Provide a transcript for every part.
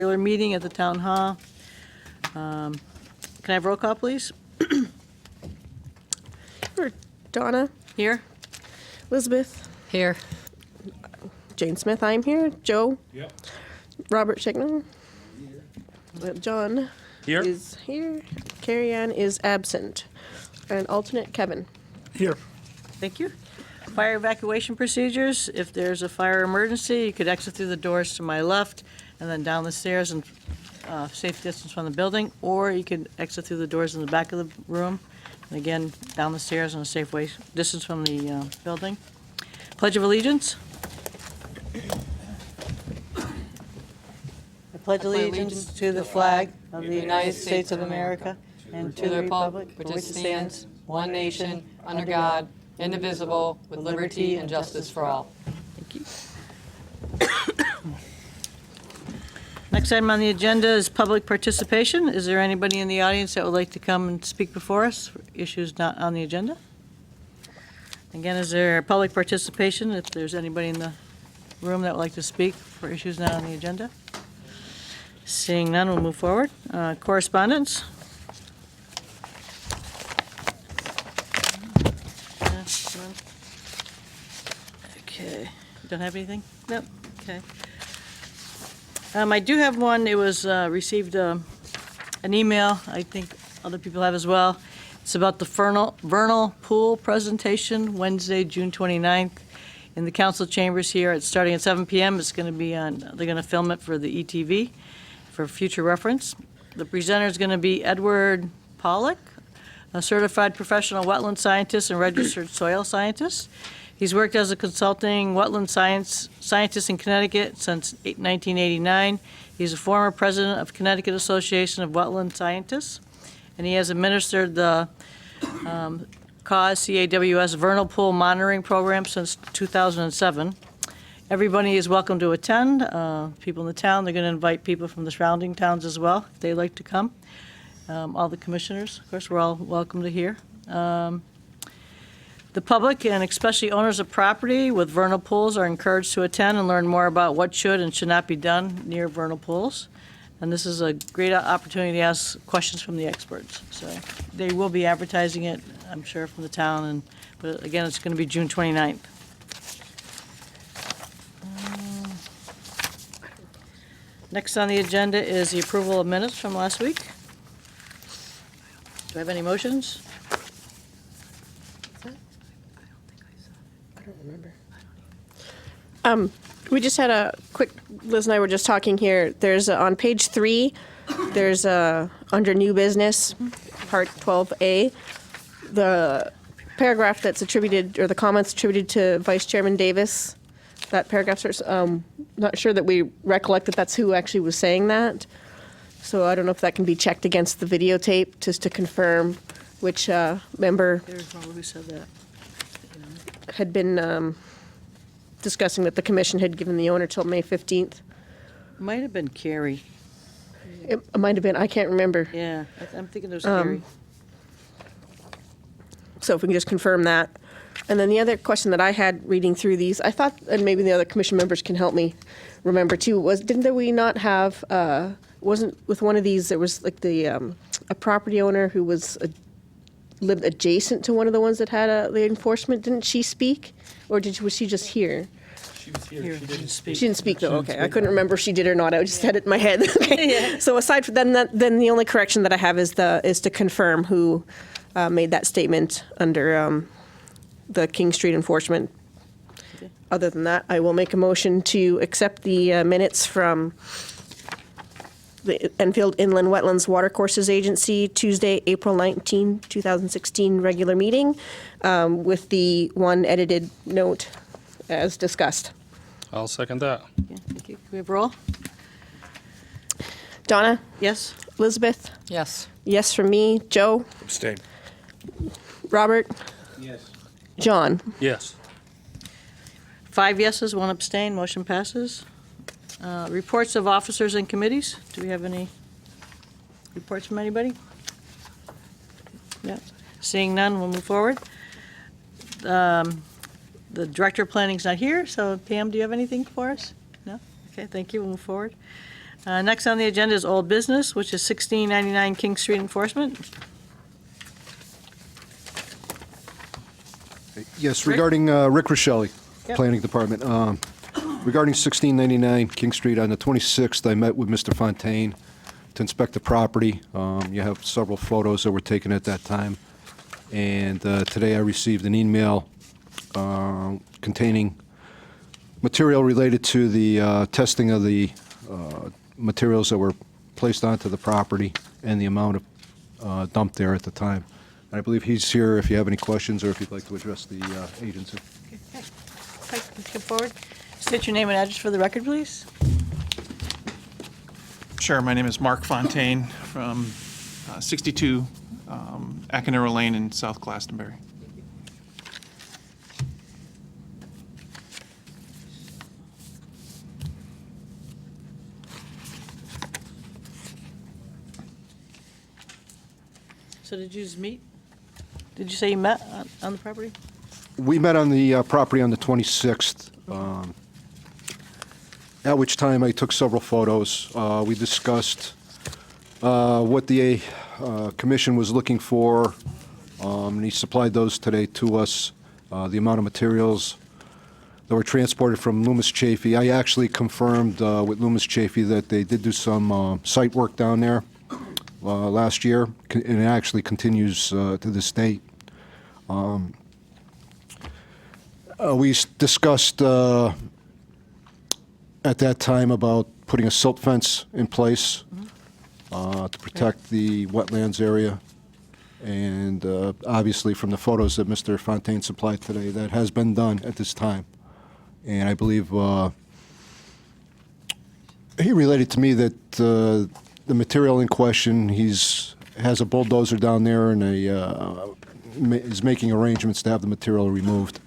regular meeting at the town hall. Can I have roll call, please? Sure. Donna, Here? Elizabeth, Here. Jane Smith, I'm here. Joe, Yep. Robert Schickner, John Here. is here. Carrie Ann is absent. And alternate Kevin. Here. Thank you. Fire evacuation procedures. If there's a fire emergency, you could exit through the doors to my left and then down the stairs and safe distance from the building, or you could exit through the doors in the back of the room, and again, down the stairs in a safe way, distance from the building. Pledge of Allegiance. I pledge allegiance to the flag of the United States of America and to the republic for which it stands, one nation, under God, indivisible, with liberty and justice for all. Thank you. Next item on the agenda is public participation. Is there anybody in the audience that would like to come and speak before us for issues not on the agenda? Again, is there public participation if there's anybody in the room that would like to speak for issues not on the agenda? Seeing none, we'll move forward. Correspondence? None? Okay. Don't have anything? Nope. Okay. I do have one. It was received an email. I think other people have as well. It's about the vernal pool presentation Wednesday, June 29th, in the council chambers here. It's starting at 7 p.m. It's going to be on. They're going to film it for the ETV for future reference. The presenter is going to be Edward Pollock, a certified professional wetland scientist and registered soil scientist. He's worked as a consulting wetland scientist in Connecticut since 1989. He's a former president of Connecticut Association of Wetland Scientists, and he has administered the CAWS Vernal Pool Monitoring Program since 2007. Everybody is welcome to attend. People in the town, they're going to invite people from the surrounding towns as well, if they'd like to come. All the commissioners, of course, we're all welcome to hear. The public, and especially owners of property with vernal pools, are encouraged to attend and learn more about what should and should not be done near vernal pools. And this is a great opportunity to ask questions from the experts. So they will be advertising it, I'm sure, from the town, but again, it's going to be June 29th. Next on the agenda is the approval of minutes from last week. Do I have any motions? I don't remember. We just had a quick, Liz and I were just talking here. There's, on page 3, there's, under new business, part 12A, the paragraph that's attributed, or the comments attributed to Vice Chairman Davis. That paragraph starts, not sure that we recollect that that's who actually was saying that. So I don't know if that can be checked against the videotape, just to confirm which member There's one who said that. had been discussing that the commission had given the owner till May 15th. Might have been Carrie. It might have been, I can't remember. Yeah, I'm thinking there's Carrie. So if we can just confirm that. And then the other question that I had reading through these, I thought, and maybe the other commission members can help me remember too, was didn't we not have, wasn't with one of these, there was like the, a property owner who was, lived adjacent to one of the ones that had the enforcement, didn't she speak? Or was she just here? She was here. Here, She didn't speak. She didn't speak though, okay. I couldn't remember if she did or not, I just had it in my head. Okay. So aside from then the only correction that I have is to confirm who made that statement under the King Street enforcement. Okay. Other than that, I will make a motion to accept the minutes from the Enfield Inland Wetlands Watercourses Agency, Tuesday, April 19, 2016, regular meeting, with the one edited note as discussed. I'll second that. Yeah, thank you. Can we have roll? Donna? Yes? Elizabeth? Yes. Yes from me. Joe? Abstain. Robert? Yes. John? Yes. 5 yeses, 1 abstain, motion passes. Reports of officers and committees. Do we have any reports from anybody? Yeah. Seeing none, we'll move forward. The Director of Planning is not here, so Pam, do you have anything for us? No? Okay, thank you, we'll move forward. Next on the agenda is old business, which is 1699 King Street enforcement. Yes, regarding Rick Rochelle, Yep. Planning Department. Regarding 1699 King Street, on the 26th, I met with Mr. Fontaine to inspect the property. You have several photos that were taken at that time. And today I received an email containing material related to the testing of the materials that were placed onto the property and the amount of dumped there at the time. And I believe he's here if you have any questions or if you'd like to address the agency. Hi, come forward. State your name and address for the record, please. Sure. My name is Mark Fontaine from 62 Acanero Lane in South Glastonbury. So did you just meet? Did you say you met on the property? We met on the property on the 26th, at which time I took several photos. We discussed what the commission was looking for, and he supplied those today to us, the amount of materials that were transported from Loomis Chafee. I actually confirmed with Loomis Chafee that they did do some site work down there last year, and it actually continues to this date. We discussed at that time about putting a silt fence in place to protect the wetlands area. And obviously, from the photos that Mr. Fontaine supplied today, that has been done at this time. And I believe he related to me that the material in question, has a bulldozer down there and is making arrangements to have the material removed.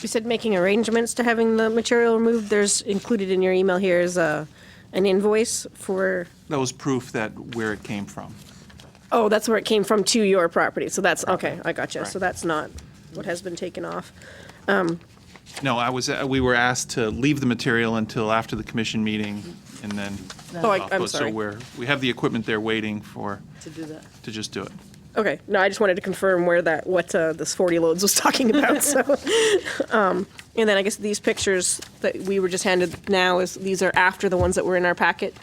You said making arrangements to having the material removed. There's included in your email here is an invoice for, That was proof that where it came from. oh, that's where it came from to your property. So that's, okay, I gotcha. So Right. that's not what has been taken off. No, we were asked to leave the material until after the commission meeting, and then. Oh, I'm sorry. So we have the equipment there waiting To do that. to just do it. Okay, no, I just wanted to confirm what this 40 loads was talking about, so. And then I guess these pictures that we were just handed now these are after the ones that were in our packet?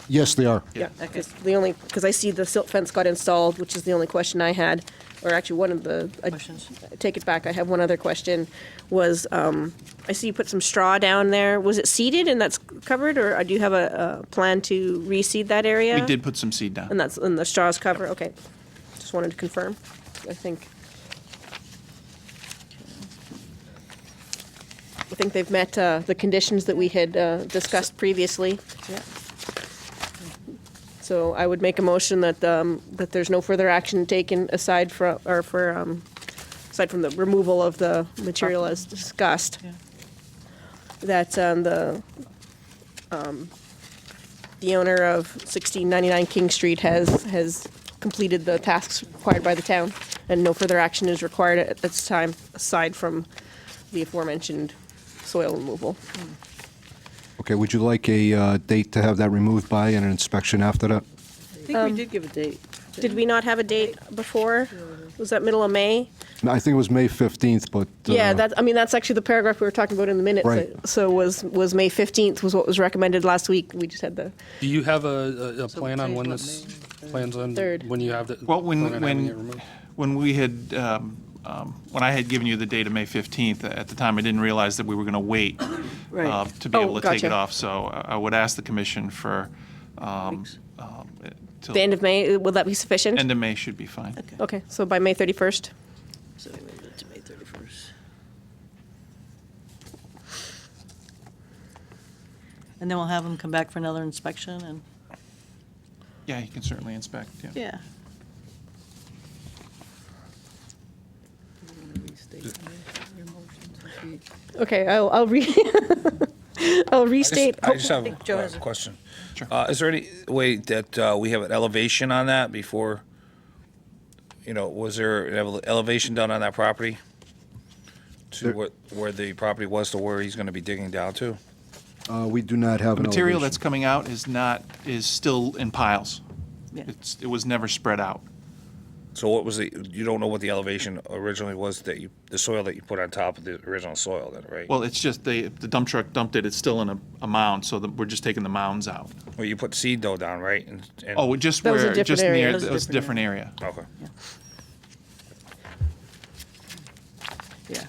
Yes, they are. Yeah, because I see the silt fence got installed, which is the only question I had, or actually one of the. Questions? I take it back, I have one other question, was, I see you put some straw down there. Was it seeded and that's covered, or do you have a plan to reseed that area? We did put some seed down. And the straw's cover, okay. Just wanted to confirm, I think. I think they've met the conditions that we had discussed previously. Yeah. So I would make a motion that that there's no further action taken aside from the removal of the material as discussed. Yeah. That the owner of 1699 King Street has completed the tasks required by the town, and no further action is required at this time aside from the aforementioned soil removal. Okay, would you like a date to have that removed by and an inspection after that? I think we did give a date. Did we not have a date before? Was that middle of May? No, I think it was May 15th, but... Yeah, that's actually the paragraph we were talking about in the minutes. Right. So was May 15th was what was recommended last week. We just had the, Do you have a plan on when today's this, what, plans on, Third. when you have the? Well, plan on having it removed? when we had, when I had given you the date of May 15th, at the time, I didn't realize that we were going to wait Right. to be Oh, able to take gotcha. it off. So I would ask the commission for, Weeks. till the end of May. Will that be sufficient? end of May should be fine. Okay, so by May 31st? So we moved it to May 31st. And then we'll have them come back for another inspection and, Yeah, you can certainly inspect, yeah. yeah. Okay, I'll restate. I just have think Joe has a a- question. Sure. Is there any way that we have an elevation on that before, was there an elevation done on that property? To There- where the property was to where he's gonna be digging down to? We do not have The an material elevation. that's coming out is still in piles. Yeah. It was never spread out. So what was you don't know what the elevation originally was the soil that you put on top of the original soil then, right? Well, it's just the dump truck dumped it, it's still in a mound, so we're just taking the mounds out. Well, you put seed dough down, right? And Oh, just That was a where, different just area. near, That was a it was a different different area. Okay. Yeah.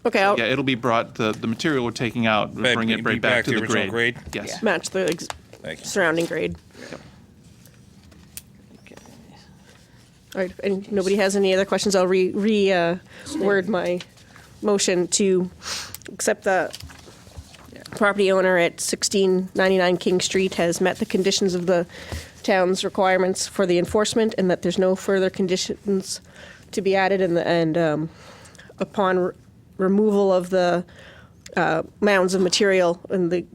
Okay, I'll Yeah, it'll be brought, the material we're taking out, we'll bring it right back to the original grade. grade? Yes. match the Thank you. surrounding grade. All right, and nobody has any other questions, I'll word my motion to accept the property owner at 1699 King Street has met the conditions of the town's requirements for the enforcement, and that there's no further conditions to be added, and upon removal of the mounds of material in the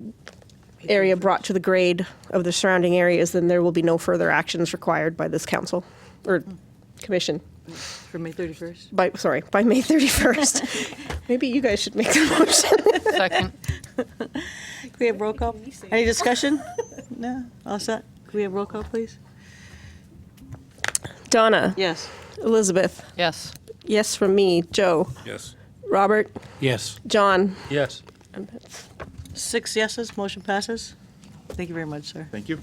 area brought to the grade of the surrounding areas, then there will be no further actions required by this council, or commission, For May 31st. by May 31st. Maybe you guys should make the motion. Second. Can we have roll call? Any discussion? No? All set? Can we have roll call, please? Donna? Yes. Elizabeth? Yes. Yes from me. Joe? Yes. Robert? Yes. John? Yes. 6 yeses, motion passes. Thank you very much, sir. Thank you.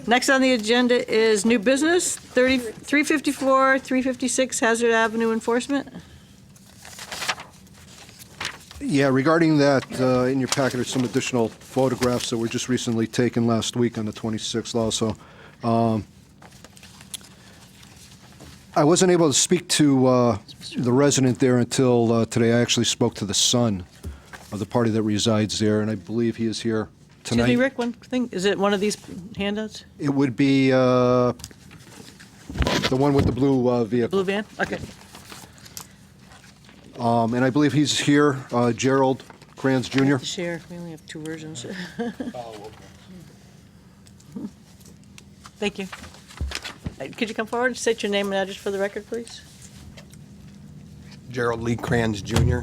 Next on the agenda is new business, 354, 356 Hazard Avenue enforcement. Yeah, regarding that, in your packet are some additional photographs that were just recently taken last week on the 26th also. I wasn't able to speak to the resident there until today. I actually spoke to the son of the party that resides there, and I believe he is here tonight. Excuse me, Rick, one thing, is it one of these handouts? It would be the one with the blue vehicle. Blue van? Okay. And I believe he's here, Gerald Kranz Jr. To share, we only have 2 versions. Thank you. Could you come forward and state your name and address for the record, please? Gerald Lee Kranz Jr.,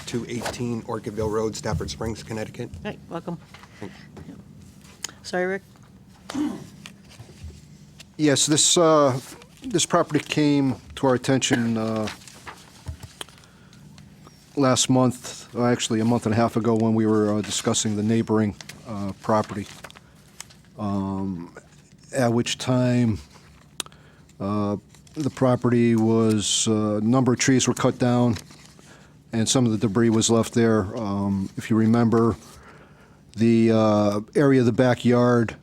218 Orchardville Road, Stafford Springs, Connecticut. Right, welcome. Sorry, Rick? Yes, this property came to our attention last month, actually a month and a half ago, when we were discussing the neighboring property, at which time the property was, a number of trees were cut down, and some of the debris was left there. If you remember, the area of the backyard,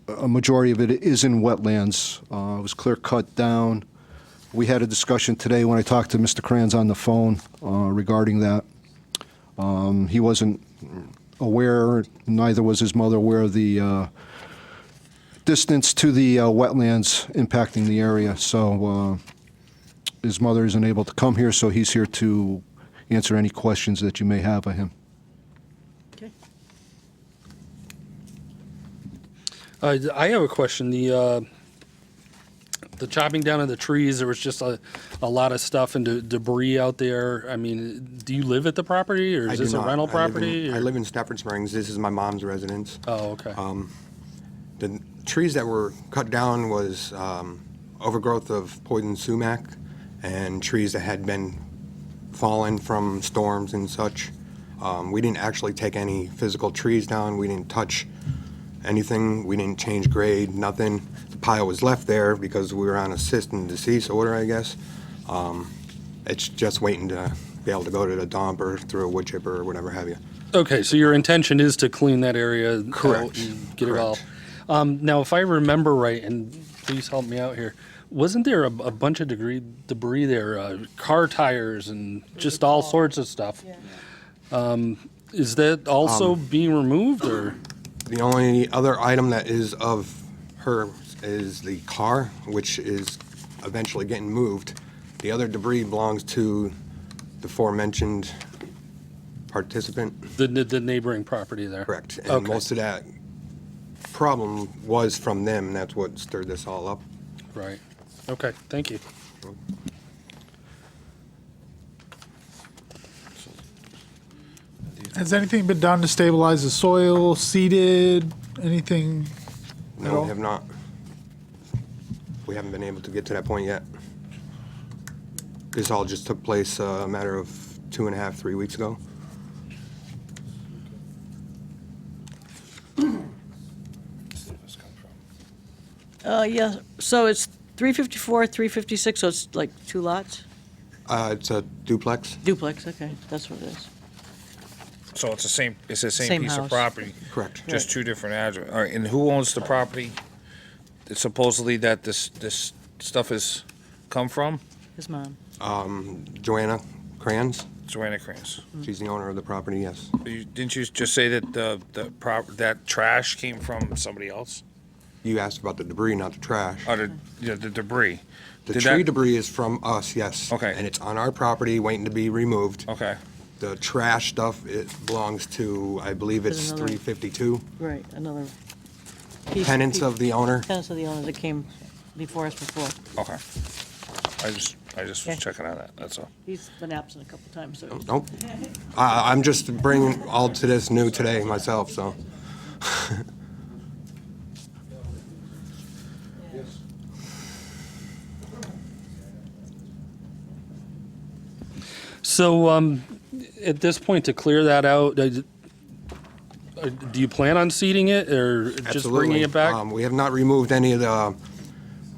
a majority of it is in wetlands. It was clear cut down. We had a discussion today when I talked to Mr. Kranz on the phone regarding that. He wasn't aware, neither was his mother, aware of the distance to the wetlands impacting the area. So his mother isn't able to come here, so he's here to answer any questions that you may have of him. Okay. I have a question. The chopping down of the trees, there was just a lot of stuff and debris out there. I mean, do you live at the property, or I is do this a not. rental I property? I or- live in Stafford Springs. This is my mom's residence. Oh, okay. The trees that were cut down was overgrowth of poison sumac and trees that had been fallen from storms and such. We didn't actually take any physical trees down. We didn't touch anything. We didn't change grade, nothing. The pile was left there because we were on a cease and desist order, I guess. It's just waiting to be able to go to the dump or through a wood chipper or whatever have you. Okay, so your intention is to clean that area out Correct. and get it all. Correct. Now, if I remember right, and please help me out here, wasn't there a bunch of debris there, car tires and just all sorts of stuff? Is that also being removed, or? The only other item that is of her is the car, which is eventually getting moved. The other debris belongs to the aforementioned participant. The neighboring property there? Correct. And Okay. most of that problem was from them, and that's what stirred this all up. Right. Okay, thank you. Has anything been done to stabilize the soil, seeded, anything? at No, all? we have not. We haven't been able to get to that point yet. This all just took place a matter of 2.5, 3 weeks ago. Yeah, so it's 354, 356, so it's like 2 lots? It's a duplex. Duplex, okay, that's what it is. So it's the same Same piece house. of property, Correct. just two different address. All right, and who owns the property? It's supposedly that this stuff has come from? His mom. Joanna Crayons. Joanna Krantz. She's the owner of the property, yes. Didn't you just say that that trash came from somebody else? You asked about the debris, not the trash. Or the debris? The Did tree that- debris is from us, yes. Okay. And it's on our property, waiting to be removed. Okay. The trash stuff, it belongs to, I believe it's There's another- 352. Right, another piece. Tenants of the owner. Tenants of the owner that came before us before. Okay. I just was Okay. checking on that, that's all. He's been absent a couple times, so. Nope. I'm just bringing all to this new today myself, so. So, at this point, to clear that out, do you plan on seeding it or just Absolutely. bringing it back? We have not removed any of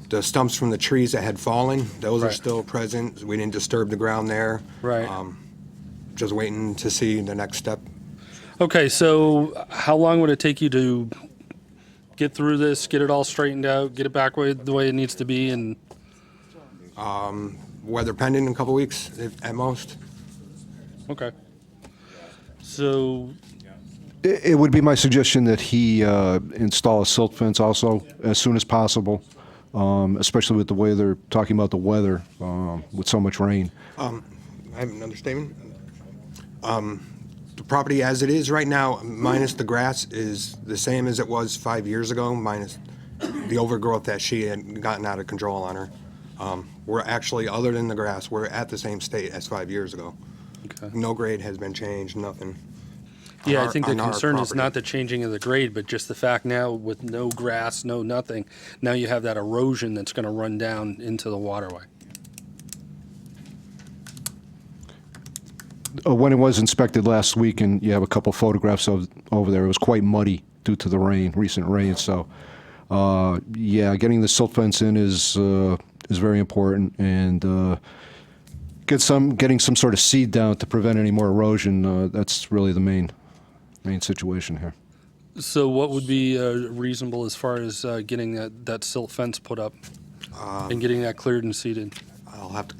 the stumps from the trees that had fallen. Those are Right. still present. We didn't disturb the ground there. Right. Just waiting to see the next step. Okay, so how long would it take you to get through this, get it all straightened out, get it back the way it needs to be, and Weather pending in a couple weeks at most. okay. So, It would be my suggestion that he install a silt fence also as soon as possible, especially with the way they're talking about the weather, with so much rain. I have another statement. The property as it is right now, minus the grass, is the same as it was 5 years ago, minus the overgrowth that she had gotten out of control on her. We're actually, other than the grass, we're at the same state as 5 years ago. okay. No grade has been changed, nothing. on Yeah, I our- think the on our concern is property. not the changing of the grade, but just the fact now with no grass, no nothing, now you have that erosion that's gonna run down into the waterway. When it was inspected last week, and you have a couple photographs of over there, it was quite muddy due to the rain, recent rain. So, yeah, getting the silt fence in is very important, and getting some sort of seed down to prevent any more erosion. That's really the main situation here. So what would be reasonable as far as getting that silt fence put up and getting that cleared and seeded? I'll have to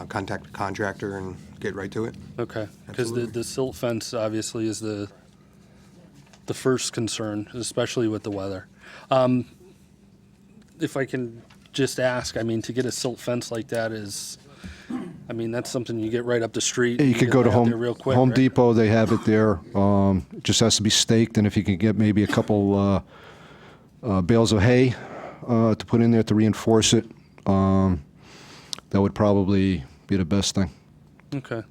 contact the contractor and get right to it. Okay, because Absolutely. the silt fence obviously is the first concern, especially with the weather. If I can just ask, I mean, to get a silt fence like that is, I mean, that's something you get right up the street. You get could go to right out there real quick, Home right? Depot. They have it there. It just has to be staked, and if you can get maybe a couple bales of hay to put in there to reinforce it, that would probably be the best thing. Okay.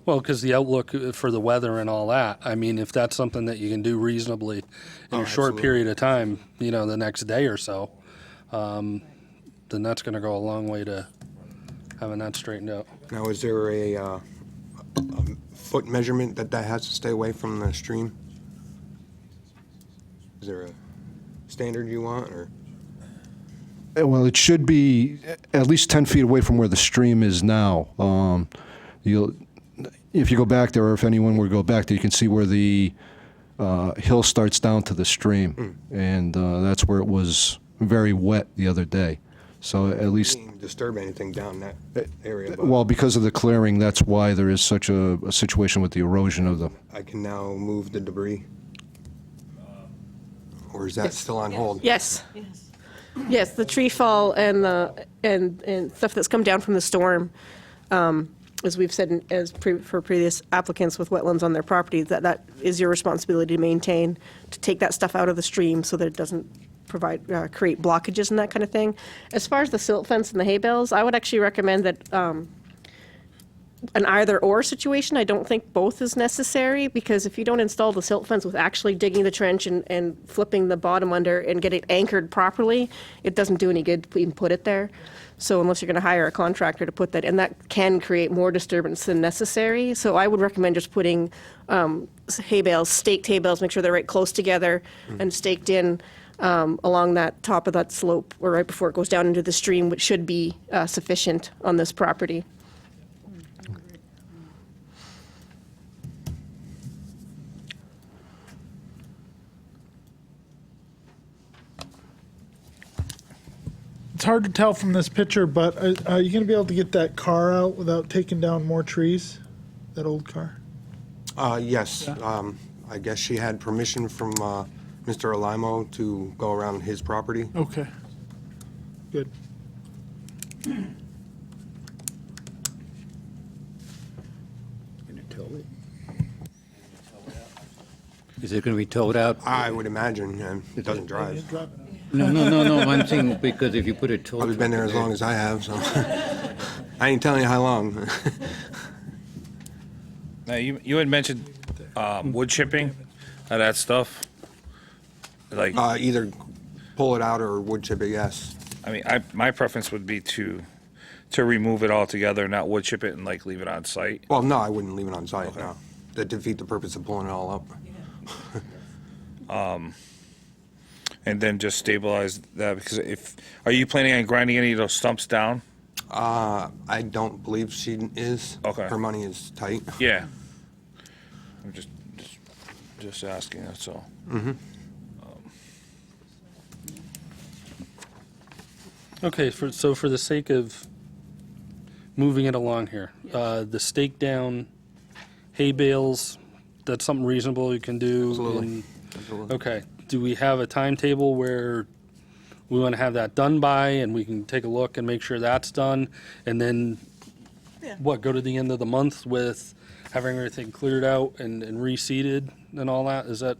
Well, because the outlook for the weather and all that, I mean, if that's something that you can do reasonably in a short absolutely. period of time, you know, the next day or so, then that's going to go a long way to having that straightened out. Now, is there a foot measurement that has to stay away from the stream? Is there a standard you want, or? Well, it should be at least 10 feet away from where the stream is now. If you go back there, or if anyone were to go back there, you can see where the hill starts down to the stream, and that's where it was very wet the other day. So at least, Didn't disturb anything down that area, but well, because of the clearing, that's why there is such a situation with the erosion of the. I can now move the debris? Or is that still on hold? Yes. Yes, the tree fall and and stuff that's come down from the storm as we've said, for previous applicants with wetlands on their property, that is your responsibility to maintain, to take that stuff out of the stream so that it doesn't create blockages and that kind of thing. As far as the silt fence and the hay bales, I would actually recommend that an either-or situation. I don't think both is necessary, because if you don't install the silt fence with actually digging the trench and flipping the bottom under and get it anchored properly, it doesn't do any good to even put it there. So unless you're going to hire a contractor to put that, and that can create more disturbance than necessary. So I would recommend just putting hay bales, staked hay bales, make sure they're right close together and staked in along that top of that slope, or right before it goes down into the stream, which should be sufficient on this property. It's hard to tell from this picture, but are you going to be able to get that car out without taking down more trees? That old car? Yes. I guess she had permission from Mr. Alimo to go around his property. Okay. Good. Is it going to be towed out? I would imagine, it doesn't drive. No, I'm saying because if you put a tow I've been there as long as I have, so I ain't telling you how long. Now, you had mentioned wood chipping of that stuff. Like, Either pull it out or wood chip it, yes. I mean, my preference would be to remove it altogether, not wood chip it and like leave it on site. Well, no, I wouldn't leave it on site, no. That defeat the purpose of pulling it all up. And then just stabilize that, because are you planning on grinding any of those stumps down? I don't believe she is. Okay. Her money is tight. Yeah. I'm just asking, that's all. Okay, so for the sake of moving it along here, the stake down hay bales, that's something reasonable you can do? Absolutely. Absolutely. Okay, do we have a timetable where we want to have that done by, and we can take a look and make sure that's done? And then, go to the end of the month with having everything cleared out and reseeded and all that? Is that?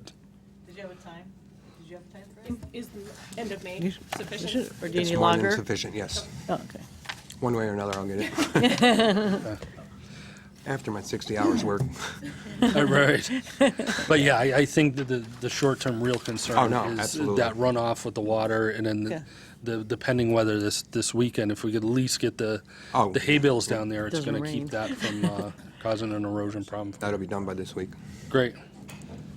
Did you have a time? Did you have a time frame? Is the end of May sufficient? Or do you It's need more than longer? sufficient, yes. Oh, okay. One way or another, I'll get it. After my 60 hours work. Right. But yeah, I think that the short-term real concern Oh, no, is absolutely. that runoff with the water, and then Yeah. the pending weather this weekend. If we could at least get the hay bales down there, it's Doesn't going to rain. keep that from causing an erosion problem. That'll be done by this week. Great.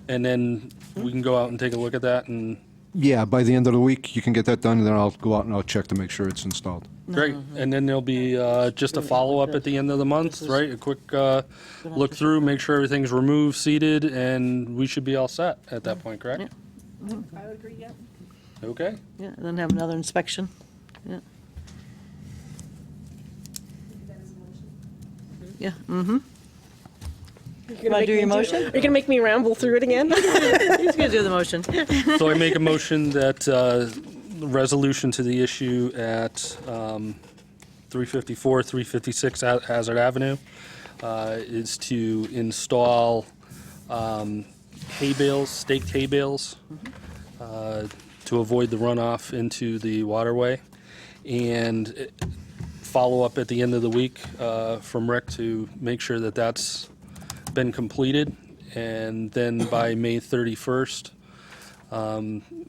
And then we can go out and take a look at that, and Yeah, by the end of the week, you can get that done, and then I'll go out and I'll check to make sure it's installed. great. And then there'll be just a follow-up at the end of the month, right? A quick look through, make sure everything's removed, seeded, and we should be all set at that point, correct? Yeah. I would agree, yeah. Okay. Yeah, and then have another inspection. Yeah. Yeah, mm-hmm. You Wanna do your motion? Are you going to make me ramble through it again? He's gonna do the motion. So I make a motion that resolution to the issue at 354, 356 Hazard Avenue is to install hay bales, staked hay bales, to avoid the runoff into the waterway, and follow up at the end of the week from Rick to make sure that that's been completed, and then by May 31st,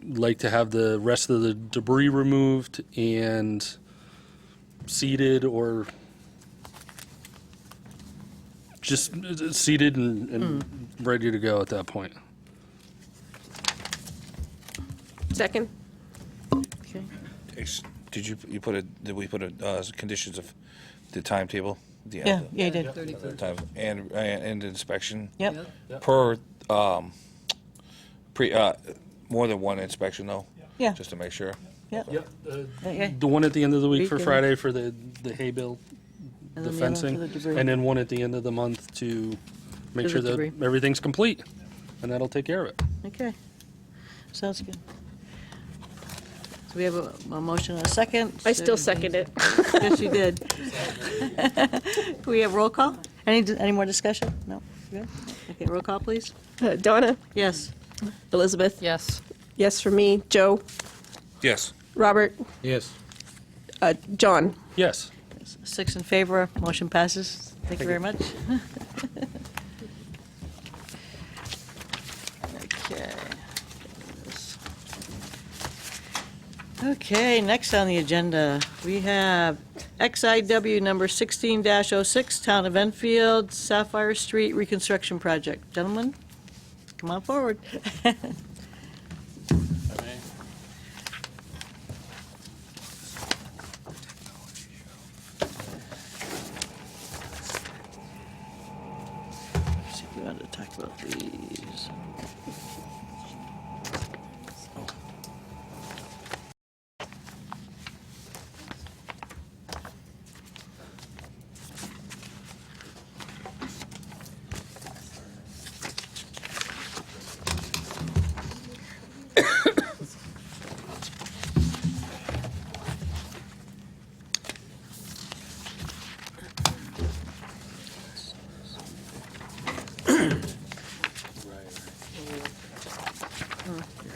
like to have the rest of the debris removed and seeded, or just seeded and ready to go at that point. Second? Okay. Did we put a conditions of the timetable? Yeah, yeah, you did. Time, and inspection? Yep, Per, more than one inspection though? yeah, Just to make sure. yeah. Okay. The one at the end of the week for Week, Friday for the hay bale, And the then the other one fencing, for the debris. and then one at the end of the month to make For sure the that debris. everything's complete, and that'll take care of it. Okay, sounds good. So we have a motion and a second. I still second it. Yes, you did. Can we have roll call? Any more discussion? No? Good? Okay, roll call, please. Donna, Yes. Elizabeth, Yes. yes for me. Joe, Yes. Robert, Yes. John. Yes. 6 in favor, motion passes. Thank you very much. Okay. Okay, next on the agenda, we have XIW number 16-06, Town of Enfield, Sapphire Street Reconstruction Project. Gentlemen, come on forward. See if we want to talk about these.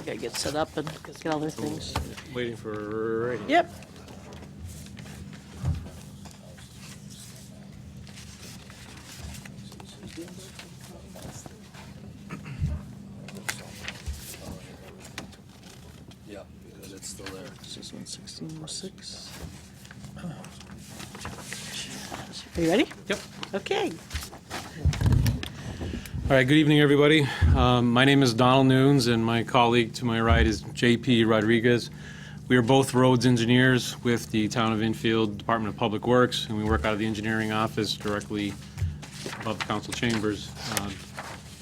Gotta get set up and get all their things. Waiting for. Yep. Yep, because it's still there. This is 1606. Are you ready? Yep. Okay. All right, good evening, everybody. My name is Donald Nunes, and my colleague to my right is JP Rodriguez. We are both roads engineers with the Town of Enfield Department of Public Works, and we work out of the engineering office directly above the council chambers.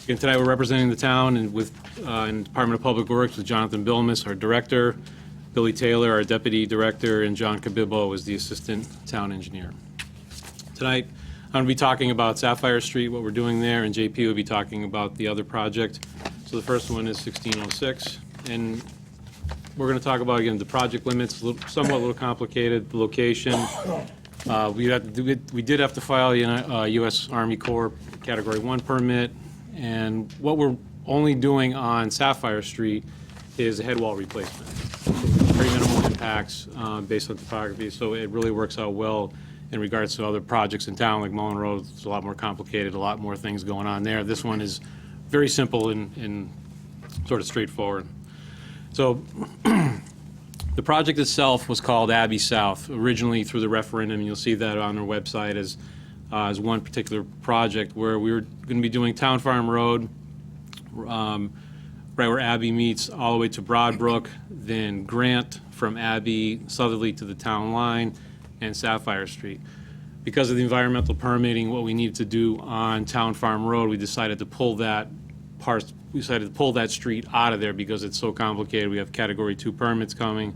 Again, tonight we're representing the town and with in Department of Public Works with Jonathan Bilmus, our director, Billy Taylor, our deputy director, and John Cabibbo is the assistant town engineer. Tonight, I'm going to be talking about Sapphire Street, what we're doing there, and JP will be talking about the other project. So the first one is 1606, and we're going to talk about, again, the project limits, somewhat a little complicated, the location. We did have to file a U.S. Army Corps Category 1 permit, and what we're only doing on Sapphire Street is a head wall replacement. Very minimal impacts based on topography, so it really works out well in regards to other projects in town, like Mullen Road. It's a lot more complicated, a lot more things going on there. This one is very simple and sort of straightforward. So the project itself was called Abbey South, originally through the referendum. You'll see that on our website as one particular project where we were going to be doing Town Farm Road, right where Abbey meets, all the way to Broadbrook, then Grant from Abbey southerly to the town line, and Sapphire Street. Because of the environmental permitting, what we needed to do on Town Farm Road, we decided to pull that street out of there because it's so complicated. We have Category 2 permits coming.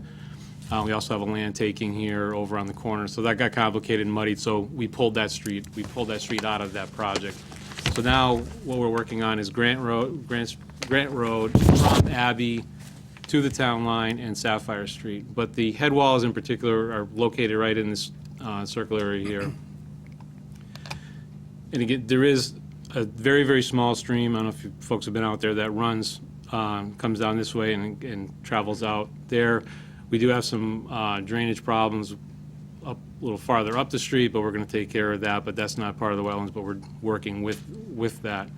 We also have a land taking here over on the corner, so that got complicated and muddied, so we pulled that street out of that project. So now what we're working on is Grant Road from Abbey to the town line and Sapphire Street. But the head walls in particular are located right in this circle area here. And again, there is a very, very small stream, I don't know if you folks have been out there, that runs, comes down this way and travels out there. We do have some drainage problems up a little farther up the street, but we're going to take care of that, but that's not part of the wetlands, but we're working with that.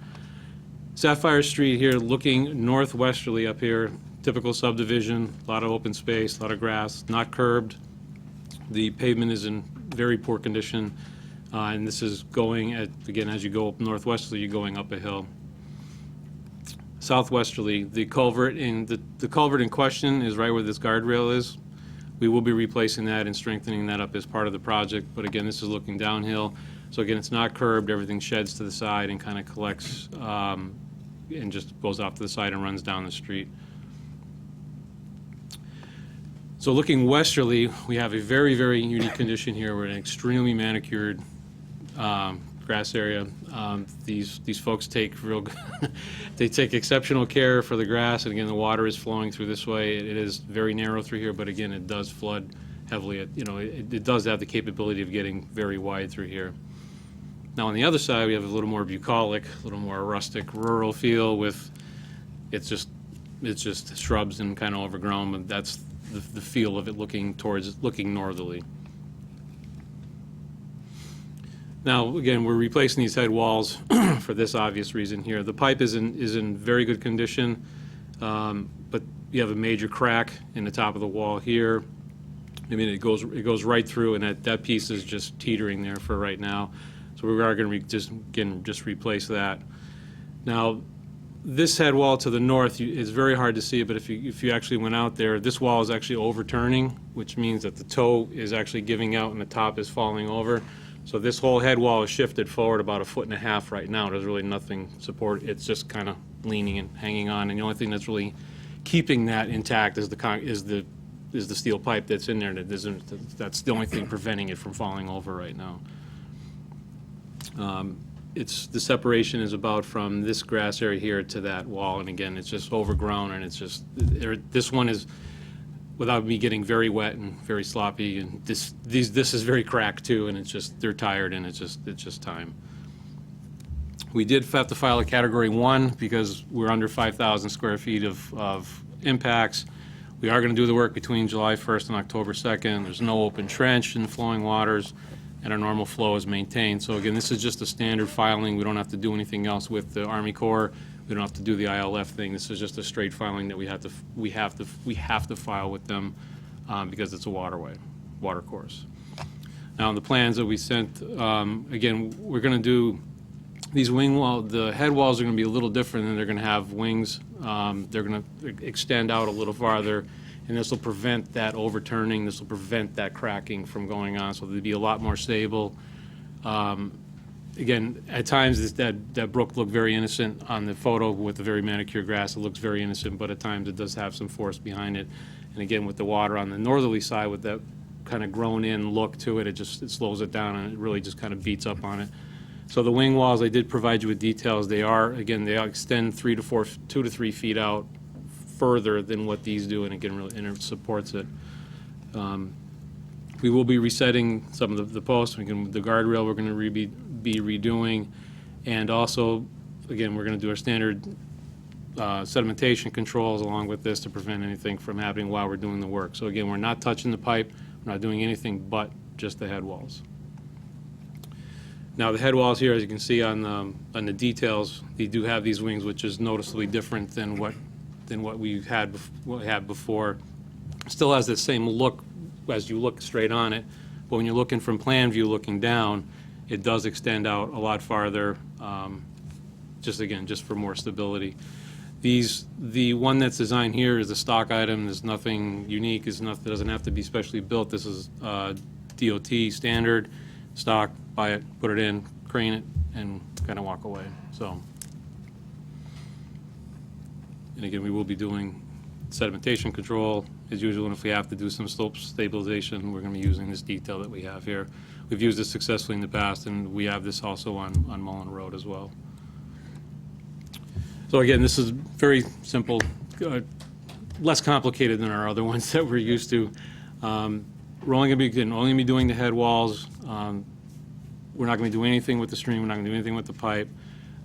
Sapphire Street here, looking northwesterly up here, typical subdivision, a lot of open space, a lot of grass, not curbed. The pavement is in very poor condition, and this is going, again, as you go up northwesterly, you're going up a hill. Southwesterly, the culvert in question is right where this guardrail is. We will be replacing that and strengthening that up as part of the project, but again, this is looking downhill. So again, it's not curbed, everything sheds to the side and kind of collects and just goes off to the side and runs down the street. So looking westerly, we have a very, very unique condition here. We're in an extremely manicured grass grass area. These folks take they take exceptional care for the grass, and again, the water is flowing through this way. It is very narrow through here, but again, it does flood heavily. It does have the capability of getting very wide through here. Now, on the other side, we have a little more bucolic, a little more rustic, rural feel with, it's just shrubs and kind of overgrown, but that's the feel of it looking northerly. Now, again, we're replacing these head walls for this obvious reason here. The pipe is in very good condition, but you have a major crack in the top of the wall here. I mean, it goes right through, and that piece is just teetering there for right now. So we are going to just replace that. Now, this head wall to the north is very hard to see, but if you actually went out there, this wall is actually overturning, which means that the toe is actually giving out and the top is falling over. So this whole head wall is shifted forward about 1.5 feet right now. There's really nothing support. It's just kind of leaning and hanging on, and the only thing that's really keeping that intact is the steel pipe that's in there. That's the only thing preventing it from falling over right now. The separation is about from this grass area here to that wall, and again, it's just overgrown, and it's just, this one is, without me getting very wet and very sloppy, and this is very cracked too, and it's just, they're tired, and it's just time. We did have to file a Category 1 because we're under 5,000 square feet of impacts. We are going to do the work between July 1st and October 2nd. There's no open trench in the flowing waters, and our normal flow is maintained. So again, this is just a standard filing. We don't have to do anything else with the Army Corps. We don't have to do the ILF thing. This is just a straight filing that we have to file with them because it's a water course. Now, in the plans that we sent, again, we're going to do these the head walls are going to be a little different, and they're going to have wings. They're going to extend out a little farther, and this will prevent that overturning. This will prevent that cracking from going on, so they'll be a lot more stable. Again, at times that brook looked very innocent on the photo with the very manicured grass. It looks very innocent, but at times it does have some force behind it. And again, with the water on the northerly side, with that kind of grown-in look to it, it slows it down, and it really just kind of beats up on it. So the wing walls, I did provide you with details. They extend 2 to 3 feet out further than what these do, and again, really, and it supports it. We will be resetting some of the posts. The guardrail we're going to be redoing, and also, again, we're going to do our standard sedimentation controls along with this to prevent anything from happening while we're doing the work. So again, we're not touching the pipe. We're not doing anything but just the head walls. Now, the head walls here, as you can see on the details, they do have these wings, which is noticeably different than what we had before. Still has the same look as you look straight on it, but when you're looking from plan view looking down, it does extend out a lot farther, just for more stability. The one that's designed here is a stock item. There's nothing unique. It doesn't have to be specially built. This is DOT standard, stock, buy it, put it in, crane it, and kind of walk away. So, and again, we will be doing sedimentation control as usual, and if we have to do some slope stabilization, we're going to be using this detail that we have here. We've used this successfully in the past, and we have this also on Mullen Road as well. So again, this is very simple, less complicated than our other ones that we're used to. We're only going to be doing the head walls. We're not going to do anything with the stream. We're not going to do anything with the pipe.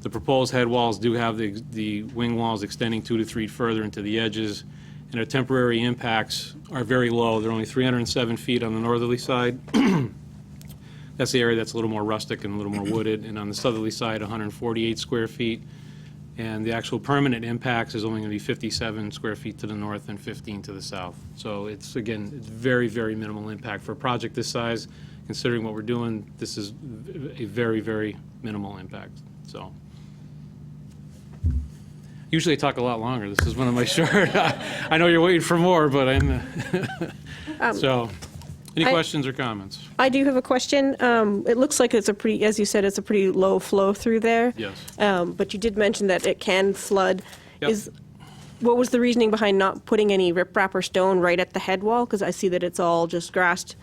The proposed head walls do have the wing walls extending 2 to 3 further into the edges, and our temporary impacts are very low. They're only 307 feet on the northerly side. That's the area that's a little more rustic and a little more wooded, and on the southerly side, 148 square feet. And the actual permanent impacts is only going to be 57 square feet to the north and 15 to the south. So it's very, very minimal impact. For a project this size, considering what we're doing, this is a very, very minimal impact. So usually I talk a lot longer. This is one of my short. I know you're waiting for more, but I'm. So, any questions or comments? I do have a question. It looks like it's as you said, it's a pretty low flow through there. Yes. But you did mention that it can flood. Yep. What was the reasoning behind not putting any riprap or stone right at the head wall? Because I see that it's all just grassed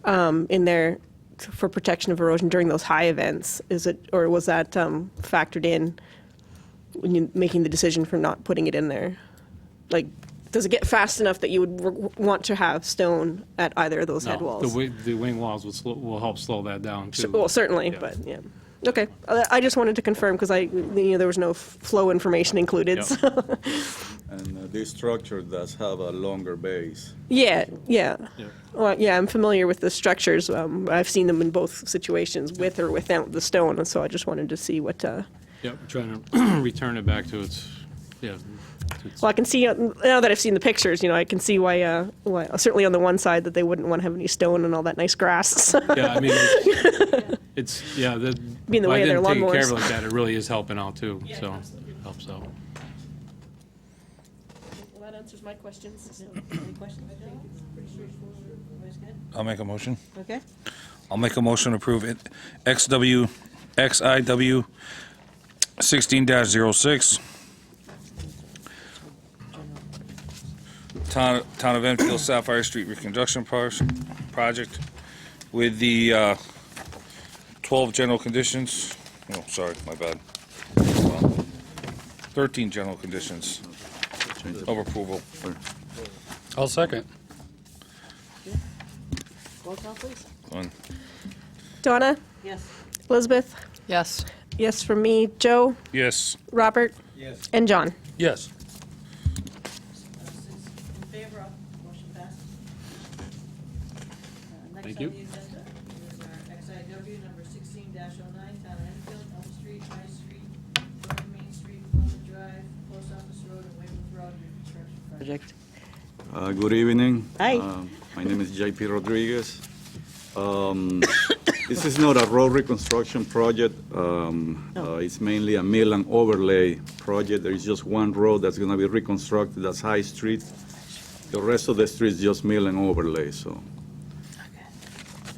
in there for protection of erosion during those high events? Is it, or was that factored in when you making the decision for not putting it in there? Like, does it get fast enough that you would want to have stone at either of those head No, walls? the wing walls will help slow that down too. Well, certainly, Yeah. but yeah. Okay, I just wanted to confirm because there was no flow information included. Yep. So. And this structure does have a longer base. Yeah. Yeah. Well, yeah, I'm familiar with the structures. I've seen them in both situations, with or without the stone, and so I just wanted to see what. Yep, trying to return it back to its, yeah. Well, I can see now that I've seen the pictures. I can see why certainly on the one side that they wouldn't want to have any stone and all that nice grass. Yeah, I mean, it's, yeah, Being the way of their by taking care of lawnmowers. it like that, it really is helping out too, so, helps out. Well, that answers my questions. Any questions? Pretty straightforward. Everybody's good? I'll make a motion. Okay. I'll make a motion to approve it. XIW 16-06. Town of Enfield Sapphire Street Reconstruction Project with the 12 general conditions. Oh, sorry, my bad. 13 general conditions of approval. I'll second. Roll call, please. One. Donna, Yes. Elizabeth, Yes. yes from me. Joe, Yes. Robert, and John. Yes. 6 in favor, motion passes. Next Thank on you. the agenda is our XIW number 16-09, Town of Enfield, Elm Street, High Street, North Main Street, Plymouth Drive, Post Office Road, and Weymouth Road reconstruction project. Good evening. Hi. My name is JP Rodriguez. This is not a road reconstruction project. It's mainly a mill and overlay project. There is just one road that's going to be reconstructed. That's High Street. The rest of the street is just mill and overlay. So,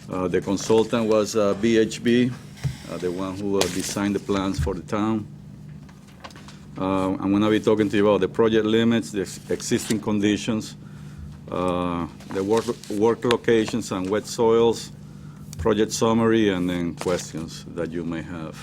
the consultant was BHB, the one who designed the plans for the town. I'm going to be talking to you about the project limits, the existing conditions, the work locations and wet soils, project summary, and then questions that you may have.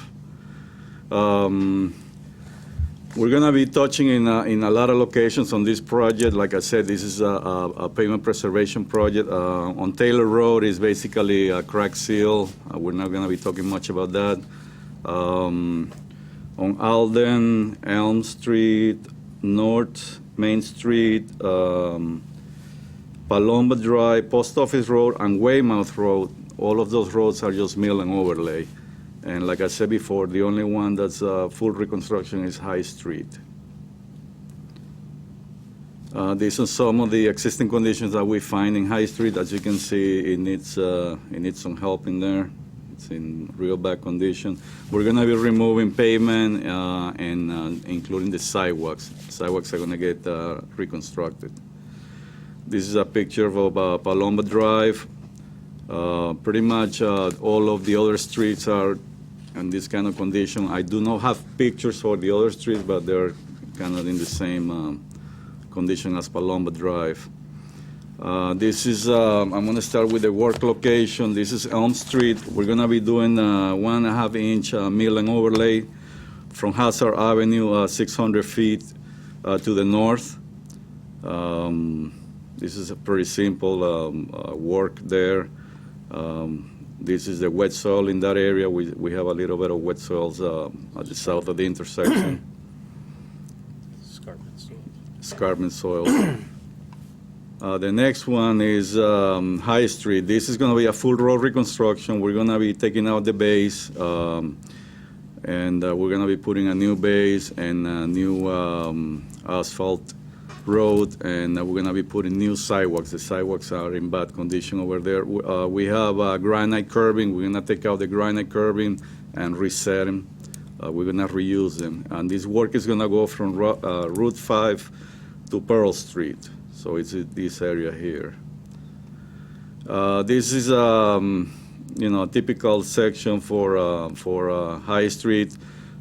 We're going to be touching in a lot of locations on this project. Like I said, this is a pavement preservation project. On Taylor Road is basically a crack seal. We're not going to be talking much about that. On Alden, Elm Street, North Main Street, Palomba Drive, Post Office Road, and Weymouth Road, all of those roads are just mill and overlay. And like I said before, the only one that's full reconstruction is High Street. These are some of the existing conditions that we find in High Street. As you can see, it needs some help in there. It's in real bad condition. We're going to be removing pavement and including the sidewalks. Sidewalks are going to get reconstructed. This is a picture of Palomba Drive. Pretty much all of the other streets are in this kind of condition. I do not have pictures for the other streets, but they're kind of in the same condition as Palomba Drive. This is, I'm going to start with the work location. This is Elm Street. We're going to be doing 1.5 inch mill and overlay from Hazard Avenue, 600 feet to the north. This is a pretty simple work there. This is the wet soil in that area. We have a little bit of wet soils at the south of the intersection. Escarpment soil. The next one is High Street. This is going to be a full road reconstruction. We're going to be taking out the base, and we're going to be putting a new base and a new asphalt road, and we're going to be putting new sidewalks. The sidewalks are in bad condition over there. We have granite curbing. We're going to take out the granite curbing and reset them. We're going to reuse them. And this work is going to go from Route 5 to Pearl Street. So it's this area here. This is a typical section for High Street.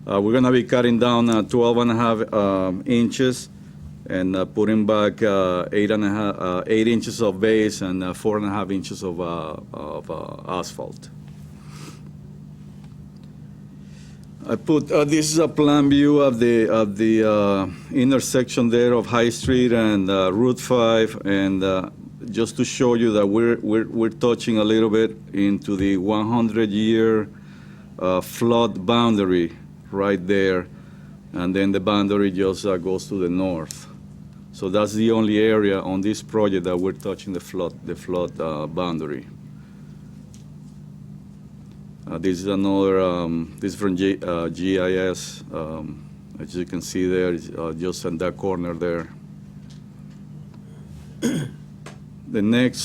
We're going to be cutting down 12.5 inches and putting back 8 inches of base and 4.5 inches of asphalt. I put, this is a plan view of the intersection there of High Street and Route 5, and just to show you that we're touching a little bit into the 100-year flood boundary right there, and then the boundary just goes to the north. So that's the only area on this project that we're touching the flood boundary. This is another, this is from GIS. As you can see there, it's, just in that corner there. The next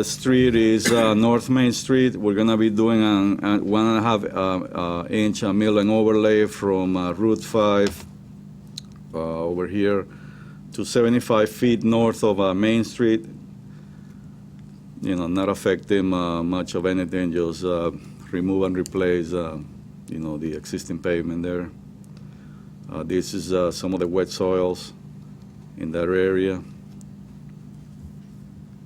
street is North Main Street. We're gonna be doing a 1.5 inch mill and overlay from Route 5 over here to 75 feet north of Main Street. You know, not affecting much of anything, just remove and replace, you know, the existing pavement there. This is some of the wet soils in that area.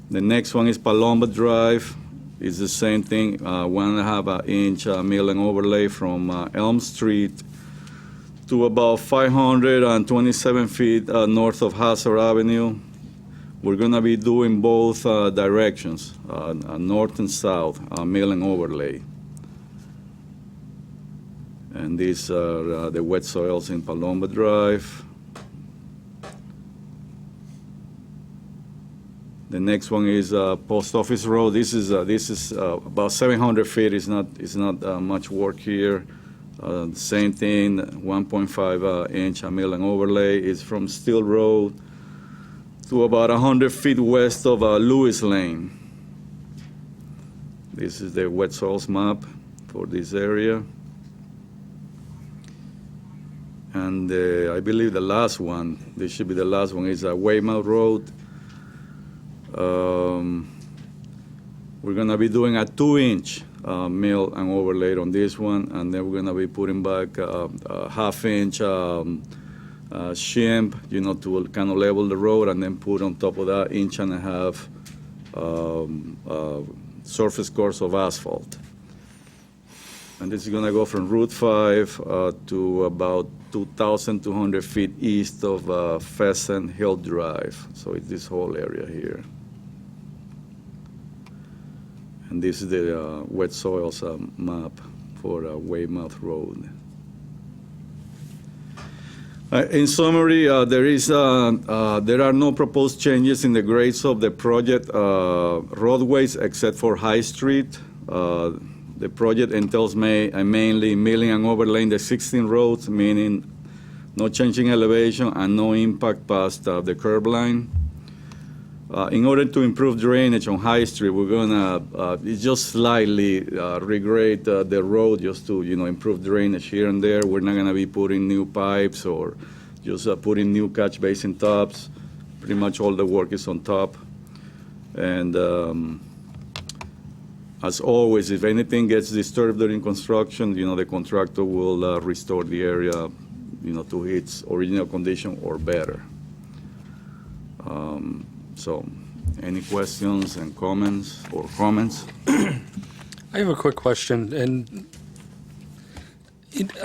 The next one is Paloma Drive. It's the same thing, 1.5 inch mill and overlay from Elm Street to about 527 feet north of Hazard Avenue. We're gonna be doing both directions, north and south, mill and overlay. And these are the wet soils in Paloma Drive. The next one is Post Office Road. This is about 700 feet. It's not much work here. Same thing, 1.5 inch mill and overlay. It's from Steel Road to about 100 feet west of Lewis Lane. This is the wet soils map for this area. And I believe the last one, this should be the last one, is Weymouth Road. We're gonna be doing a 2-inch mill and overlay on this one, and then we're gonna be putting back a 1/2 inch shim, you know, to kind of level the road, and then put on top of that 1.5 inch surface course of asphalt. And this is gonna go from Route 5 to about 2,200 feet east of Pheasant Hill Drive. So it's this whole area here. And this is the wet soils map for Weymouth Road. In summary, there are no proposed changes in the grades of the project roadways except for High Street. The project entails mainly milling and overlaying the 16 roads, meaning no changing elevation and no impact past the curb line. In order to improve drainage on High Street, we're gonna just slightly regrade the road just to, you know, improve drainage here and there. We're not gonna be putting new pipes or just putting new catch basin tops. Pretty much all the work is on top. And as always, if anything gets disturbed during construction, you know, the contractor will restore the area, you know, to its original condition or better. So, any questions and comments? I have a quick question, and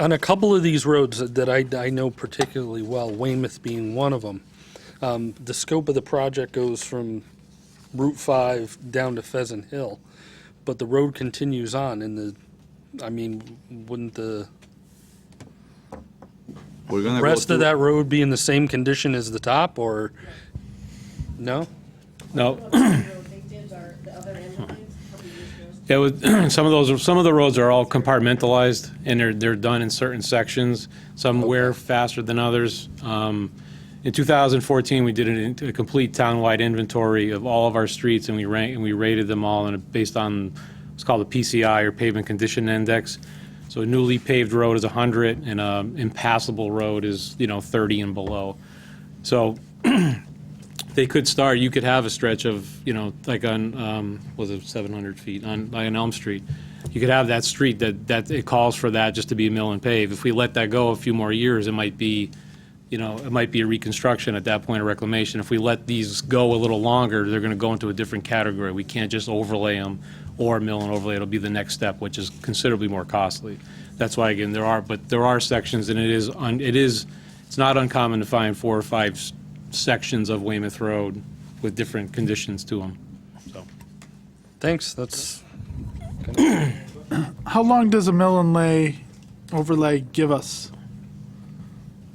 on a couple of these roads that I know particularly well, Weymouth being one of them, the scope of the project goes from Route 5 down to Pheasant Hill, but the road continues on, and wouldn't the rest of that road be in the same condition as the top, or no? No. Some of the roads are all compartmentalized, and they're done in certain sections. Some wear faster than others. In 2014, we did a complete townwide inventory of all of our streets, and we rated them all based on what's called a PCI, or Pavement Condition Index. So a newly paved road is 100, and an impassable road is 30 and below. So they could start. You could have a stretch of like on was it 700 feet on Elm Street. You could have that street that it calls for that just to be a mill and pave. If we let that go a few more years, it might be. It might be a reconstruction at that point of reclamation. If we let these go a little longer, they're going to go into a different category. We can't just overlay them or mill and overlay. It'll be the next step, which is considerably more costly. That's why, again, there are sections, and it's not uncommon to find 4 or 5 sections of Weymouth Road with different conditions to them, so. Thanks, that's, How long does a mill and lay overlay give us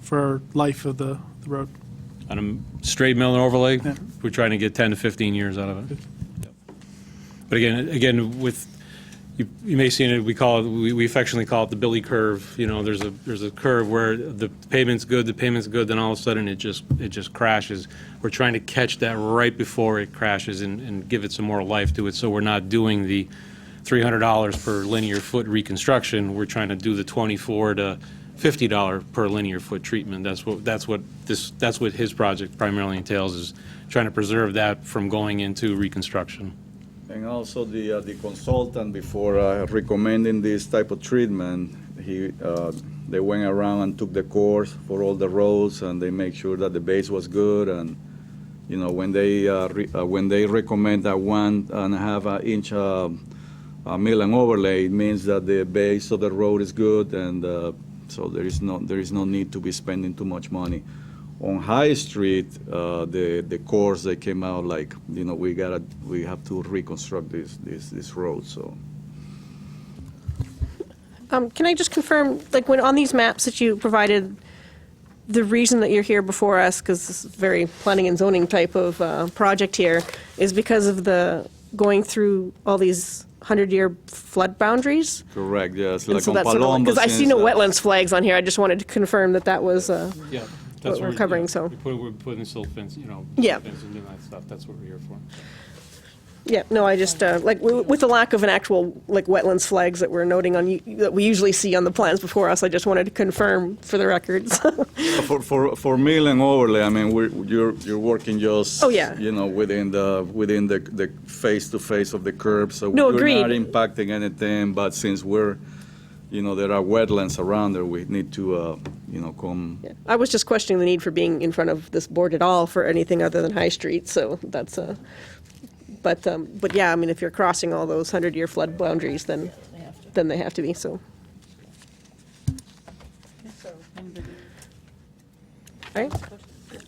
for life of the road? On a straight mill and overlay, Yeah. we're trying to get 10 to 15 years out of it. Yep. But again, with, you may see it, we affectionately call it the Billy curve. You know, there's a curve where the payment's good, then all of a sudden it just crashes. We're trying to catch that right before it crashes and give it some more life to it, so we're not doing the $300 per linear foot reconstruction. We're trying to do the $24 to $50 per linear foot treatment. That's what his project primarily entails, is trying to preserve that from going into reconstruction. And also the consultant, before recommending this type of treatment, they went around and took the course for all the roads, and they make sure that the base was good. And you know, when they recommend a 1.5 inch mill and overlay, it means that the base of the road is good, and so there is no need to be spending too much money. On High Street, the course, they came out like, you know, we have to reconstruct this road. So Can I just confirm, like, when on these maps that you provided, the reason that you're here before us, because this is very planning and zoning type of project here, is because of the going through all these 100-year flood boundaries? correct, yes, And like so on that's Paloma. because I see no since, wetlands flags on here. I just wanted to confirm that that was, Yeah. That's we're covering, so. We're putting silt fence, Yeah. fence and doing that stuff. That's what we're here for. Yeah, no, I just, like, with the lack of an actual, like, wetlands flags that we're noting on, that we usually see on the plans before us, I just wanted to confirm for the records. For mill and overlay, I mean, you're working just Oh, yeah. you know, within the face to face of the curb, so No, you're agreed. not impacting anything. But since there are wetlands around there, we need to come. I was just questioning the need for being in front of this board at all for anything other than High Street, so that's, but yeah, I mean, if you're crossing all those 100-year flood boundaries, then they have to be, so. All right,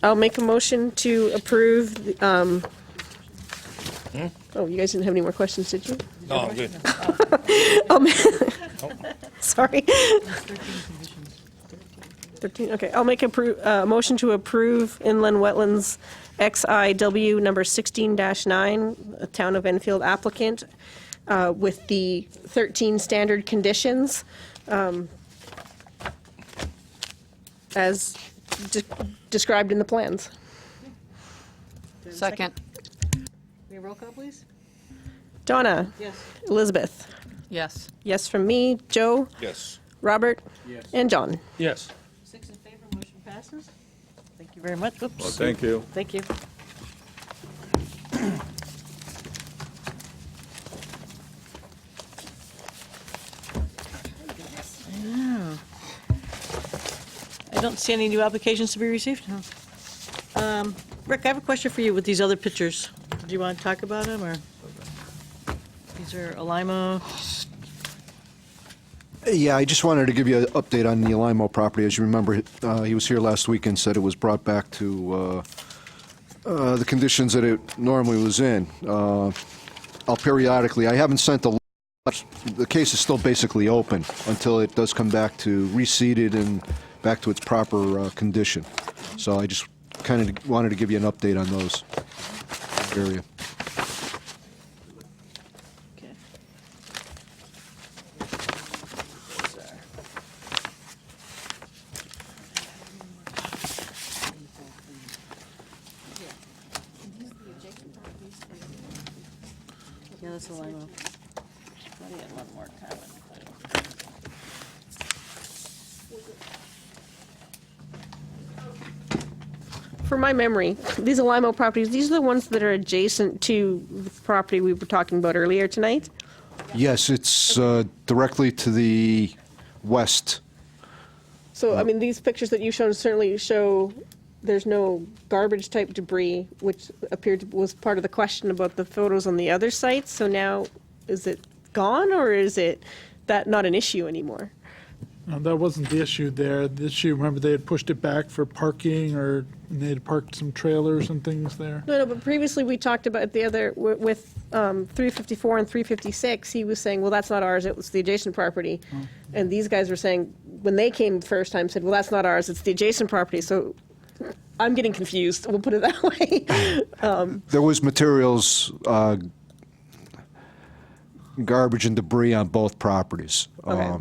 I'll make a motion to approve, oh, you guys didn't have any more questions, did you? No, I'm good. Sorry. 13, okay, I'll make a motion to approve inland wetlands XIW number 16-9, a Town of Enfield applicant, with the 13 standard conditions, as described in the plans. Second. May I roll call, please? Donna? Yes. Elizabeth? Yes. Yes from me. Joe? Yes. Robert? Yes. And John? yes. 6 in favor, motion passes. Thank you very much. Oops. Well, thank you. Thank you. I don't see any new applications to be received. No. Rick, I have a question for you with these other pictures. Do you want to talk about them, or? These are Alimo. Yeah, I just wanted to give you an update on the Alimo property. As you remember, he was here last week and said it was brought back to the conditions that it normally was in. I'll periodically, I haven't sent the case is still basically open until it does come back to reseeded and back to its proper condition. So I just kind of wanted to give you an update on those area. Okay. Yeah, that's Alimo. Let me get one more comment. For my memory, these Alimo properties, these are the ones that are adjacent to the property we were talking about earlier tonight? Yes, it's directly to the west. So, I mean, these pictures that you've shown certainly show there's no garbage-type debris, which was part of the question about the photos on the other sites. So now, is it gone, or is it that not an issue anymore? No, that wasn't the issue there. The issue, remember, they had pushed it back for parking, or they had parked some trailers and things there. No, but previously we talked about the other, with 354 and 356, he was saying, well, that's not ours, it was the adjacent property. And these guys were saying, when they came the first time, said, well, that's not ours, it's the adjacent property. So I'm getting confused, we'll put it that way. There was materials, garbage and debris on both properties. Okay.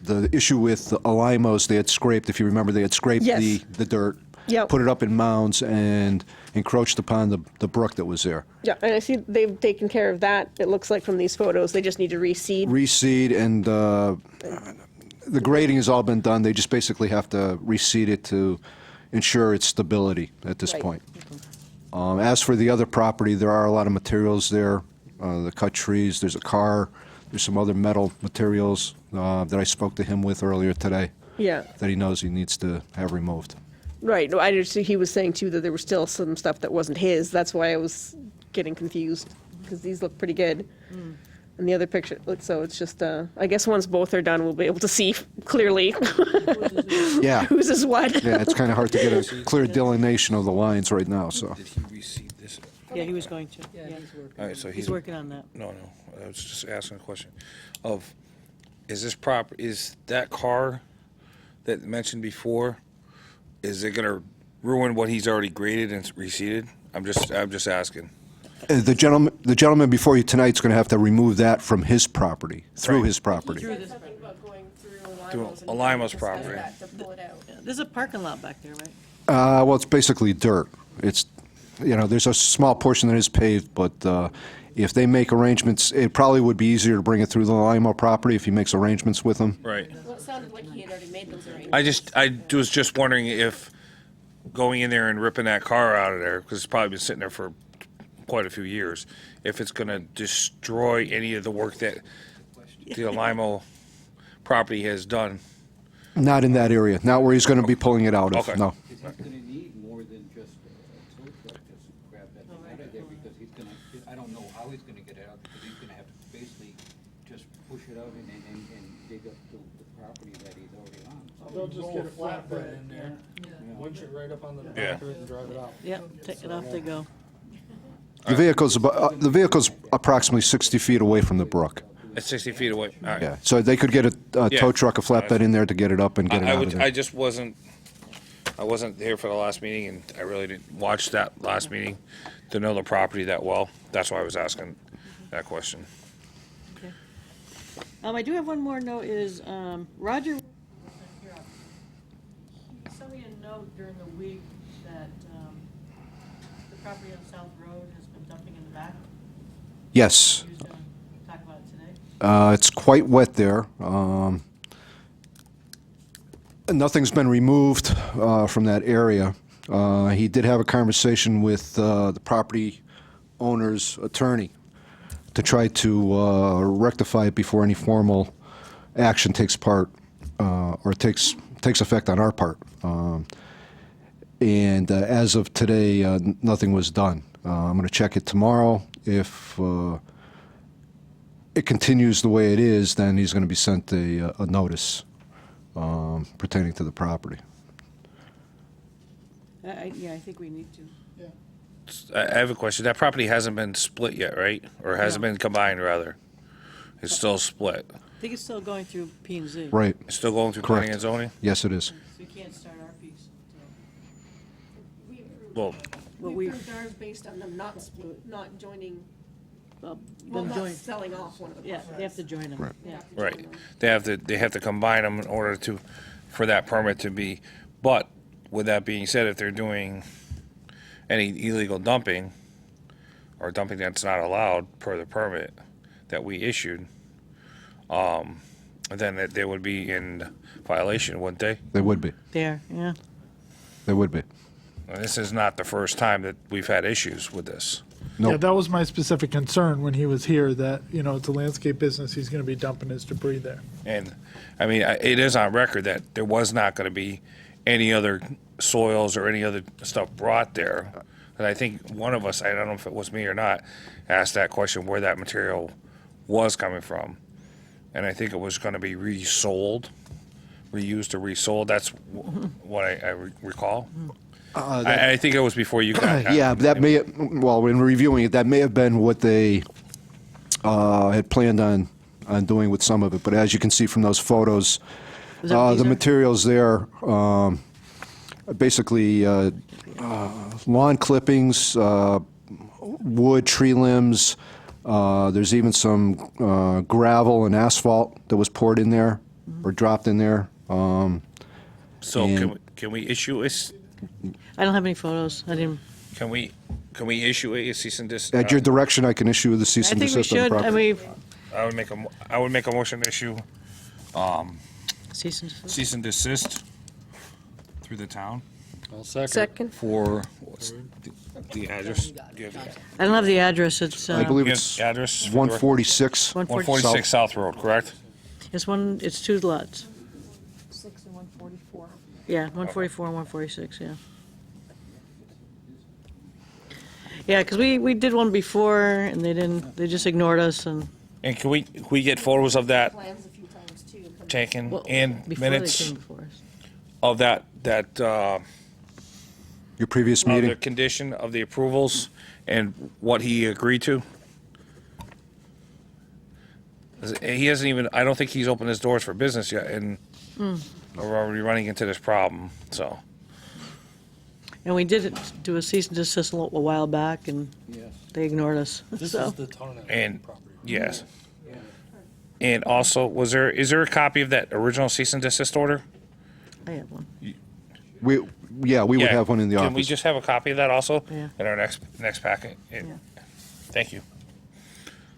The issue with the Alimos, they had scraped, if you remember, they had scraped Yes. the dirt, Yep. put it up in mounds, and encroached upon the brook that was there. Yeah, and I see they've taken care of that, it looks like from these photos, they just need to reseed. Reseed, and the grading has all been done. They just basically have to reseed it to ensure its stability at this Right. point. As for the other property, there are a lot of materials there, the cut trees, there's a car, there's some other metal materials that I spoke to him with earlier today Yeah, that he knows he needs to have removed. right, no, I just, he was saying too that there was still some stuff that wasn't his, that's why I was getting confused, because these look pretty good. And the other picture, so it's just, I guess once both are done, we'll be able to see clearly Yeah, whose is what. yeah, it's kind of hard to get a clear delineation of the lines right now, so. Did he receive this? Yeah, he was going to. Yeah, All right, so he's working on that. No, I was just asking a question of, is that car that mentioned before, is it gonna ruin what he's already graded and reseeded? I'm just asking. The gentleman before you tonight's going to have to remove that from his property, through Right. his property. Something about going through Through Alima's and Alima's discuss property. that to pull it out. There's a parking lot back there, right? Well, it's basically dirt. It's, there's a small portion that is paved, but if they make arrangements, it probably would be easier to bring it through the Limo property if he makes arrangements with them. Right. Well, it sounded like he had already made those arrangements. I was just wondering if going in there and ripping that car out of there, because it's probably been sitting there for quite a few years, if it's going to destroy any of the work that the Limo property has done. Not in that area, not where he's going to be pulling it out of, Okay. no. He's gonna need more than just a tow truck to grab that thing out of there, because he's gonna, I don't know how he's gonna get it out, because he's gonna have to basically just push it out and dig up the property that he's already on. So They'll just get a flatbed in there, winch it right up on the Yeah. back of it and drive it out. Yeah, take it off they go. The vehicle's approximately 60 feet away from the brook. It's 60 feet away. All right. Yeah, so they could get a Yeah. tow truck, a flatbed in there to get it up and get it I out of I there. just wasn't there for the last meeting, and I really didn't watch that last meeting to know the property that well. That's why I was asking that question. I do have one more note is, Roger. He sent me a note during the week that, the property on South Road has been dumping in the back. Yes, He was gonna talk about it today. it's quite wet there. Nothing's been removed from that area. He did have a conversation with the property owner's attorney to try to rectify it before any formal action takes part or takes effect on our part. And as of today, nothing was done. I'm going to check it tomorrow. If it continues the way it is, then he's going to be sent a notice pertaining to the property. Yeah, I think we need to. I have a question. That property hasn't been split yet, right? Or hasn't been combined, rather? It's still split. I think it's still going through P and Z. Right. It's still going through Correct. planning and zoning? Yes, it is. So we can't start our piece Well, Well, We we- approved ours based on them not joining, until, well, them not join. selling off one of the Yeah, properties. they have to join them. Right. Yeah. right. They have to combine them in order for that permit to be, but with that being said, if they're doing any illegal dumping or dumping that's not allowed per the permit that we issued, then they would be in violation, wouldn't they? They would be. There, yeah. They would be. And this is not the first time that we've had issues with this. Nope. Yeah, that was my specific concern when he was here, that, it's a landscape business, he's gonna be dumping his debris there. And, I mean, it is on record that there was not going to be any other soils or any other stuff brought there. And I think one of us, I don't know if it was me or not, asked that question where that material was coming from. And I think it was gonna be reused or resold. That's what I recall. I think it was before you got. Yeah, but that may, well, when reviewing it, that may have been what they had planned on doing with some of it. But as you can see from those photos, Is that what these the are? materials there, basically lawn clippings, wood, tree limbs. There's even some gravel and asphalt that was poured in there or dropped in there. So And- can we issue a, I don't have any photos. I didn't, can we issue a cease and desist? At your direction, I can issue the cease I and think we desist on the should, I property. mean, I would make a motion to issue cease and desist. cease and desist through the town I'll second. Second. for, what's the address? Do you have I don't have the address. It's, I believe the it's address? for the- 146. 146 South Road, correct? It's two lots. 6 and 144. Yeah, 144 and 146, yeah. Yeah, because we did one before, and they just ignored us, and, And can we get photos of that Plans a few times too. taken well, and before they minutes came before us. of that, Your previous of the meeting? condition of the approvals and what he agreed to? He hasn't even, I don't think he's opened his doors for business yet, and we're already running into this problem, so. And we did do a cease and desist a while back, and Yes. they ignored us, This so. is the Tarnow And, property. yes. And also, is there a copy of that original cease and desist order? I have one. We would Yeah. have one in the office. Can we just have a copy of that also? Yeah. In our next packet? Yeah. Thank you.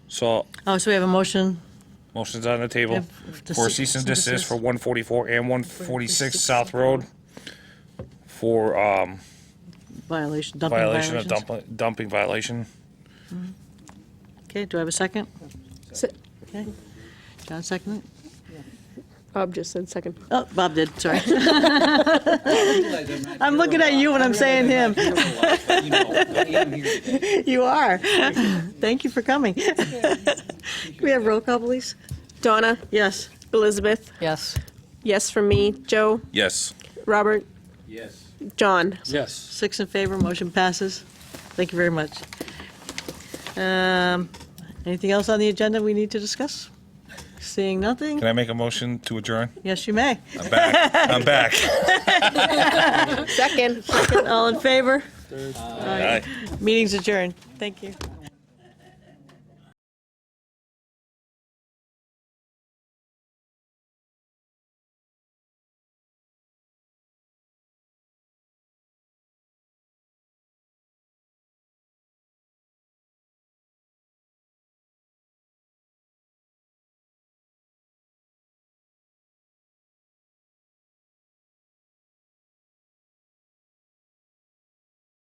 So, Oh, so we have a motion, motion's on the table Yep, to for cease cease and and desist desist. for 144 and 146 South Road for violation, dumping violation of violations. dumping violation. Okay, do I have a second? Se- Okay. John, second? Bob just said second. Oh, Bob did, sorry. I'm looking at you when I'm saying him. You are. Thank you for coming. Can we have roll call, please? Donna, Yes. Elizabeth, Yes. yes from me. Joe, Yes. Robert, Yes. John. Yes. 6 in favor, motion passes. Thank you very much. Anything else on the agenda we need to discuss? Seeing nothing? Can I make a motion to adjourn? Yes, you may. I'm back. I'm back. Second. All in favor? Aye. Meeting's adjourned. Thank you.